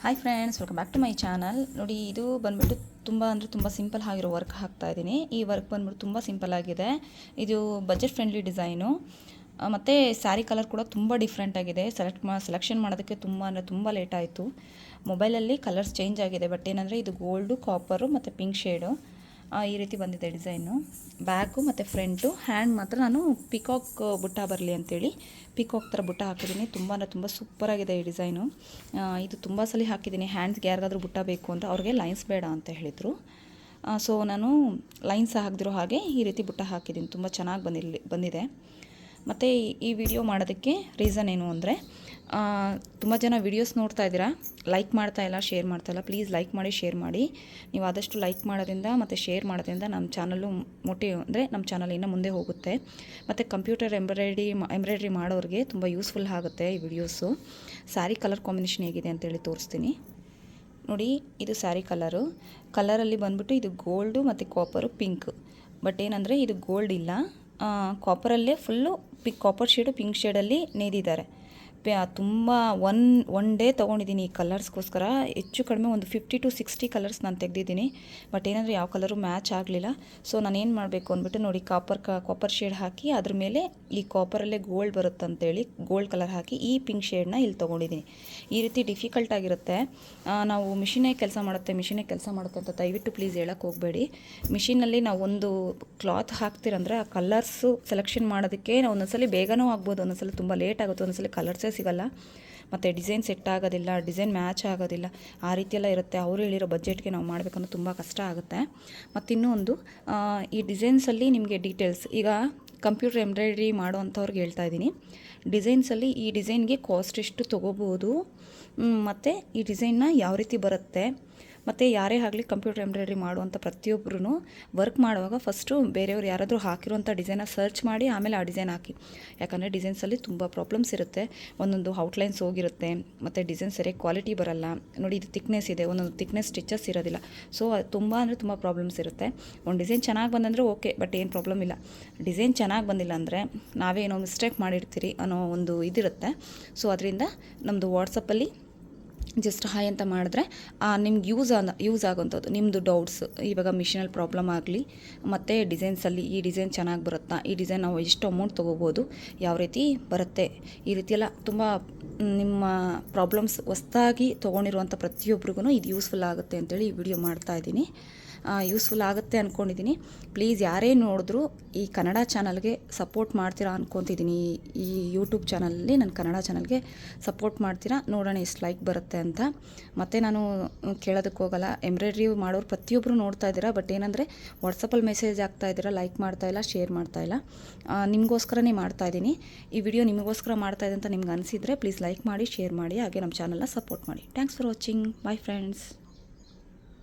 Hi friends, welcome back to my channel. ನೋಡಿ, ಇದು ಬಂದ್ಬಿಟ್ಟು ತುಂಬ ಸಿಂಪಲ್ ಆಗಿರೋ ವರ್ಕ್ ಹಾಕ್ತಾ ಇದ್ದೀನಿ. ಈ ವರ್ಕ್ ಬಂದ್ಬಿಟ್ಟು ತುಂಬ ಸಿಂಪಲ್ ಆಗಿದೆ. ಇದು ಬಜೆಟ್ ಫ್ರೆಂಡ್ಲಿ ಡಿಸೈನು ಮತ್ತು ಸ್ಯಾರಿ ಕಲರ್ ಕೂಡ ತುಂಬ ಡಿಫ್ರೆಂಟ್ ಆಗಿದೆ. ಸೆಲೆಕ್ಷನ್ ಮಾಡೋದಕ್ಕೆ ತುಂಬ ಲೇಟ್ ಆಯಿತು. ಮೊಬೈಲಲ್ಲಿ ಕಲರ್ಸ್ ಚೇಂಜ್ ಆಗಿದೆ, ಬಟ್ ಏನಂದರೆ ಇದು ಗೋಲ್ಡು, ಕಾಪರು ಮತ್ತು ಪಿಂಕ್ ಶೇಡು ಈ ರೀತಿ ಬಂದಿದೆ ಡಿಸೈನು. ಬ್ಯಾಕು ಮತ್ತು ಫ್ರಂಟು, ಹ್ಯಾಂಡ್ ಮಾತ್ರ ನಾನು ಪಿಕಾಕ್ ಬುಟ್ಟ ಬರಲಿ ಅಂತೇಳಿ ಪಿಕಾಕ್ ಥರ ಬುಟ್ಟ ಹಾಕಿದ್ದೀನಿ. ತುಂಬ ಸೂಪರಾಗಿದೆ ಈ ಡಿಸೈನು. ಇದು ತುಂಬ ಸಲ ಹಾಕಿದ್ದೀನಿ. ಹ್ಯಾಂಡ್ಸ್ಗೆ ಯಾರಿಗಾದ್ರೂ ಬುಟ್ಟ ಬೇಕು ಅಂದರೆ ಅವ್ರಿಗೆ ಲೈನ್ಸ್ ಬೇಡ ಅಂತ ಹೇಳಿದರು. ಸೊ ನಾನು ಲೈನ್ಸ್ ಹಾಕಿದಿರೋ ಹಾಗೆ ಈ ರೀತಿ ಬುಟ್ಟ ಹಾಕಿದ್ದೀನಿ. ತುಂಬ ಚೆನ್ನಾಗಿ ಬಂದಿದೆ. ಮತ್ತು ಈ ವಿಡಿಯೋ ಮಾಡೋದಕ್ಕೆ ರೀಸನ್ ಏನು ಅಂದರೆ, ತುಂಬ ಜನ ವಿಡಿಯೋಸ್ ನೋಡ್ತಾ ಇದ್ದೀರಾ, ಲೈಕ್ ಮಾಡ್ತಾಯಿಲ್ಲ, ಶೇರ್ ಮಾಡ್ತಾಯಿಲ್ಲ. ಪ್ಲೀಸ್ ಲೈಕ್ ಮಾಡಿ, ಶೇರ್ ಮಾಡಿ. ನೀವು ಆದಷ್ಟು ಲೈಕ್ ಮಾಡೋದ್ರಿಂದ ಮತ್ತು ಶೇರ್ ಮಾಡೋದ್ರಿಂದ ನಮ್ಮ ಚಾನಲ್ಲು ನಮ್ಮ ಚಾನಲ್ ಇನ್ನೂ ಮುಂದೆ ಹೋಗುತ್ತೆ. ಮತ್ತು ಕಂಪ್ಯೂಟರ್ ಎಂಬ್ರಾಯ್ಡ್ರಿ ಮಾಡೋರಿಗೆ ತುಂಬ ಯೂಸ್ಫುಲ್ ಆಗುತ್ತೆ ಈ ವಿಡಿಯೋಸು. ಸ್ಯಾರಿ ಕಲರ್ ಕಾಂಬಿನೇಷನ್ ಹೇಗಿದೆ ಅಂತೇಳಿ ತೋರಿಸ್ತೀನಿ. ನೋಡಿ, ಇದು ಸ್ಯಾರಿ ಕಲರಲ್ಲಿ ಬಂದ್ಬಿಟ್ಟು ಇದು ಗೋಲ್ಡು ಮತ್ತು ಕಾಪರು, ಪಿಂಕ್. ಬಟ್ ಏನಂದರೆ ಇದು ಗೋಲ್ಡ್ ಇಲ್ಲ, ಕಾಪರಲ್ಲೇ ಫುಲ್ಲು ಕಾಪರ್ ಶೇಡು ಪಿಂಕ್ ಶೇಡಲ್ಲಿ ನೇದಿದ್ದಾರೆ. ತುಂಬ ಒನ್ ಡೇ ತೊಗೊಂಡಿದ್ದೀನಿ ಈ ಕಲರ್ಸ್ಗೋಸ್ಕರ. ಹೆಚ್ಚು ಕಡಿಮೆ ಒಂದು 50 to 60 ಕಲರ್ಸ್ ನಾನು ತೆಗೆದಿದ್ದೀನಿ. ಬಟ್ ಏನಂದರೆ ಯಾವ ಕಲರು ಮ್ಯಾಚ್ ಆಗಲಿಲ್ಲ. ಸೊ ನಾನೇನು ಮಾಡಬೇಕು ಅಂದ್ಬಿಟ್ಟು, ನೋಡಿ, ಕಾಪರ್ ಶೇಡ್ ಹಾಕಿ ಅದ್ರ ಮೇಲೆ ಈ ಕಾಪರಲ್ಲೇ ಗೋಲ್ಡ್ ಬರುತ್ತಂತೇಳಿ ಗೋಲ್ಡ್ ಕಲರ್ ಹಾಕಿ ಈ ಪಿಂಕ್ ಶೇಡ್ನ ಇಲ್ಲಿ ತೊಗೊಂಡಿದ್ದೀನಿ. ಈ ರೀತಿ ಡಿಫಿಕಲ್ಟ್ ಆಗಿರುತ್ತೆ. ನಾವು ಮಿಷಿನೇ ಕೆಲಸ ಮಾಡುತ್ತೆ ಅಂತ ದಯವಿಟ್ಟು ಪ್ಲೀಸ್ ಹೇಳೋಕ್ಕೆ ಹೋಗಬೇಡಿ. ಮಿಷಿನಲ್ಲಿ ನಾವು ಒಂದು ಕ್ಲಾತ್ ಹಾಕ್ತಿರಂದರೆ ಆ ಕಲರ್ಸು ಸೆಲೆಕ್ಷನ್ ಮಾಡೋದಕ್ಕೆ ಒಂದೊಂದ್ಸಲಿ ಬೇಗನೂ ಆಗ್ಬೋದು, ಒಂದೊಂದ್ಸಲಿ ತುಂಬ ಲೇಟ್ ಆಗುತ್ತೆ, ಒಂದೊಂದ್ಸಲಿ ಕಲರ್ಸೇ ಸಿಗಲ್ಲ, ಮತ್ತು ಡಿಸೈನ್ ಸೆಟ್ ಆಗೋದಿಲ್ಲ, ಡಿಸೈನ್ ಮ್ಯಾಚ್ ಆಗೋದಿಲ್ಲ, ಆ ರೀತಿಯೆಲ್ಲ ಇರುತ್ತೆ. ಅವರು ಹೇಳಿರೋ ಬಜೆಟ್ಗೆ ನಾವು ಮಾಡಬೇಕಂದ್ರೆ ತುಂಬ ಕಷ್ಟ ಆಗುತ್ತೆ. ಮತ್ತು ಇನ್ನೊಂದು, ಈ ಡಿಸೈನ್ಸಲ್ಲಿ ನಿಮಗೆ ಡೀಟೇಲ್ಸ್, ಈಗ ಕಂಪ್ಯೂಟರ್ ಎಂಬ್ರಾಯ್ಡ್ರಿ ಮಾಡೋವಂಥವ್ರಿಗೆ ಹೇಳ್ತಾ ಇದ್ದೀನಿ, ಡಿಸೈನ್ಸಲ್ಲಿ ಈ ಡಿಸೈನ್ಗೆ ಕಾಸ್ಟ್ ಎಷ್ಟು ತೊಗೋಬೋದು, ಮತ್ತು ಈ ಡಿಸೈನ್ನ ಯಾವ ರೀತಿ ಬರುತ್ತೆ, ಮತ್ತು ಯಾರೇ ಆಗಲಿ ಕಂಪ್ಯೂಟರ್ ಎಂಬ್ರಾಯ್ಡ್ರಿ ಮಾಡುವಂಥ ಪ್ರತಿಯೊಬ್ಬರೂ ವರ್ಕ್ ಮಾಡುವಾಗ ಫಸ್ಟು ಬೇರೆಯವ್ರು ಯಾರಾದರೂ ಹಾಕಿರುವಂಥ ಡಿಸೈನ ಸರ್ಚ್ ಮಾಡಿ ಆಮೇಲೆ ಆ ಡಿಸೈನ್ ಹಾಕಿ. ಯಾಕಂದರೆ ಡಿಸೈನ್ಸಲ್ಲಿ ತುಂಬ ಪ್ರಾಬ್ಲಮ್ಸ್ ಇರುತ್ತೆ. ಒಂದೊಂದು ಔಟ್ಲೈನ್ಸ್ ಹೋಗಿರುತ್ತೆ, ಮತ್ತು ಡಿಸೈನ್ ಸರಿಯಾಗಿ ಕ್ವಾಲಿಟಿ ಬರಲ್ಲ. ನೋಡಿ, ಇದು ಥಿಕ್ನೆಸ್ ಇದೆ, ಒಂದೊಂದು ಥಿಕ್ನೆಸ್ ಸ್ಟಿಚಸ್ ಇರೋದಿಲ್ಲ. ಸೊ ಅದು ತುಂಬ ಪ್ರಾಬ್ಲಮ್ಸ್ ಇರುತ್ತೆ. ಒಂದು ಡಿಸೈನ್ ಚೆನ್ನಾಗಿ ಬಂದಂದರೆ ಓಕೆ, ಬಟ್ ಏನು ಪ್ರಾಬ್ಲಮ್ ಇಲ್ಲ. ಡಿಸೈನ್ ಚೆನ್ನಾಗಿ ಬಂದಿಲ್ಲ ಅಂದರೆ ನಾವೇ ಏನೋ ಮಿಸ್ಟೇಕ್ ಮಾಡಿರ್ತೀರಿ ಅನ್ನೋ ಒಂದು ಇದಿರುತ್ತೆ. ಸೊ ಅದರಿಂದ ನಮ್ಮದು ವಾಟ್ಸಪ್ಪಲ್ಲಿ ಜಸ್ಟ್ ಹಾಯ್ ಅಂತ ಮಾಡಿದ್ರೆ ನಿಮ್ಗೆ ಯೂಸ್ ಆಗೋಂಥದ್ದು ನಿಮ್ಮದು ಡೌಟ್ಸ್, ಇವಾಗ ಮಿಷಿನಲ್ಲಿ ಪ್ರಾಬ್ಲಮ್ ಆಗಲಿ, ಮತ್ತು ಡಿಸೈನ್ಸಲ್ಲಿ ಈ ಡಿಸೈನ್ ಚೆನ್ನಾಗಿ ಬರುತ್ತಾ, ಈ ಡಿಸೈನ್ ನಾವು ಎಷ್ಟು ಅಮೌಂಟ್ ತೊಗೋಬೋದು, ಯಾವ ರೀತಿ ಬರುತ್ತೆ, ಈ ರೀತಿಯೆಲ್ಲ ತುಂಬ ನಿಮ್ಮ ಪ್ರಾಬ್ಲಮ್ಸ್ ಹೊಸ್ದಾಗಿ ತೊಗೊಂಡಿರುವಂಥ ಪ್ರತಿಯೊಬ್ಬರಿಗೂ ಇದು ಯೂಸ್ಫುಲ್ ಆಗುತ್ತೆ ಅಂತೇಳಿ ಈ ವಿಡಿಯೋ ಮಾಡ್ತಾಯಿದ್ದೀನಿ. ಯೂಸ್ಫುಲ್ ಆಗುತ್ತೆ ಅಂದ್ಕೊಂಡಿದ್ದೀನಿ. ಪ್ಲೀಸ್ ಯಾರೇ ನೋಡಿದ್ರೂ ಈ ಕನ್ನಡ ಚಾನಲ್ಗೆ ಸಪೋರ್ಟ್ ಮಾಡ್ತೀರಾ ಅಂದ್ಕೊತಿದ್ದೀನಿ. ಈ ಯೂಟ್ಯೂಬ್ ಚಾನಲಲ್ಲಿ ನನ್ನ ಕನ್ನಡ ಚಾನಲ್ಗೆ ಸಪೋರ್ಟ್ ಮಾಡ್ತೀರಾ, ನೋಡೋಣ ಎಷ್ಟು ಲೈಕ್ ಬರುತ್ತೆ ಅಂತ. ಮತ್ತು ನಾನು ಕೇಳೋದಕ್ಕೆ ಹೋಗಲ್ಲ, ಎಂಬ್ರಾಯ್ಡ್ರಿ ಮಾಡೋರು ಪ್ರತಿಯೊಬ್ಬರು ನೋಡ್ತಾ ಇದ್ದೀರಾ, ಬಟ್ ಏನಂದರೆ ವಾಟ್ಸಪ್ಪಲ್ಲಿ ಮೆಸೇಜ್ ಆಗ್ತಾ ಇದ್ದೀರಾ, ಲೈಕ್ ಮಾಡ್ತಾಯಿಲ್ಲ, ಶೇರ್ ಮಾಡ್ತಾಯಿಲ್ಲ. ನಿಮಗೋಸ್ಕರನೇ ಮಾಡ್ತಾಯಿದ್ದೀನಿ. ಈ ವಿಡಿಯೋ ನಿಮಗೋಸ್ಕರ ಮಾಡ್ತಾಯಿದ್ದೆ ಅಂತ ನಿಮ್ಗೆ ಅನಿಸಿದರೆ ಪ್ಲೀಸ್ ಲೈಕ್ ಮಾಡಿ, ಶೇರ್ ಮಾಡಿ, ಹಾಗೆ ನಮ್ಮ ಚಾನಲ್ನ ಸಪೋರ್ಟ್ ಮಾಡಿ. Thanks for watching. Bye friends.